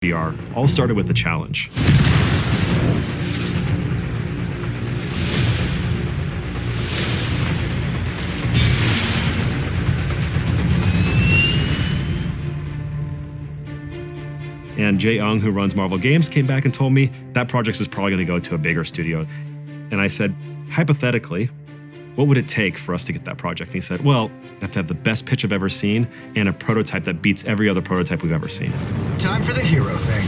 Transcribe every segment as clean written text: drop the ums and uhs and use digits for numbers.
VR all started with a challenge. And Jae Young, who runs Marvel Games, came back and told me that project is probably going to go to a bigger studio. And I said, hypothetically, what would it take for us to get that project? And he said, well, you have to have the best pitch I've ever seen and a prototype that beats every other prototype we've ever seen. Time for the hero thing.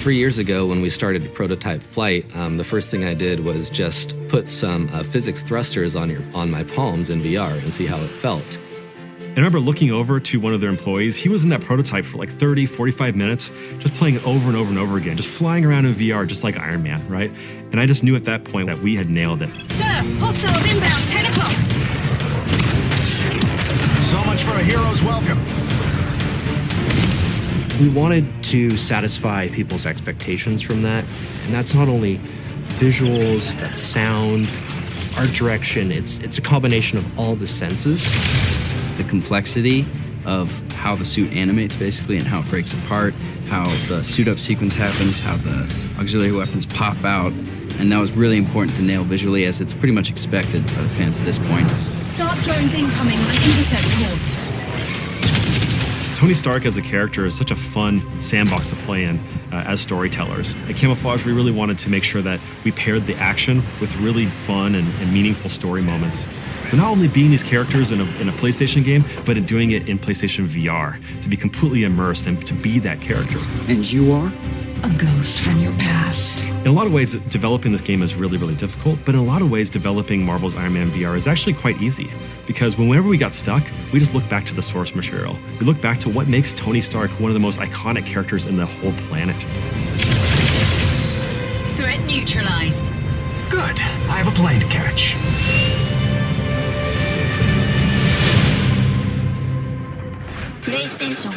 3 years ago, when we started prototype flight, the first thing I did was just put some physics thrusters on my palms in VR and see how it felt. I remember looking over to one of their employees. He was in that prototype for like 30, 45 minutes, just playing it over and over and over again, just flying around in VR, just like Iron Man, right? And I just knew at that point that we had nailed it. Sir, hostiles inbound, 10 o'clock. So much for a hero's welcome. We wanted to satisfy people's expectations from that. And that's not only visuals, that's sound, art direction. It's a combination of all the senses. The complexity of how the suit animates, basically, and how it breaks apart, how the suit-up sequence happens, how the auxiliary weapons pop out. And that was really important to nail visually, as it's pretty much expected by the fans at this point. Start drones incoming on intercept course. Tony Stark as a character is such a fun sandbox to play in as storytellers. At Camouflage, we really wanted to make sure that we paired the action with really fun and meaningful story moments. But not only being these characters in a PlayStation game, but in doing it in PlayStation VR, to be completely immersed and to be that character. And you are? A ghost from your past. In a lot of ways, developing this game is really, really difficult, but in a lot of ways, developing Marvel's Iron Man VR is actually quite easy, because whenever we got stuck, we just look back to the source material. We look back to what makes Tony Stark one of the most iconic characters in the whole planet. Threat neutralized. Good. I have a plane to catch. PlayStation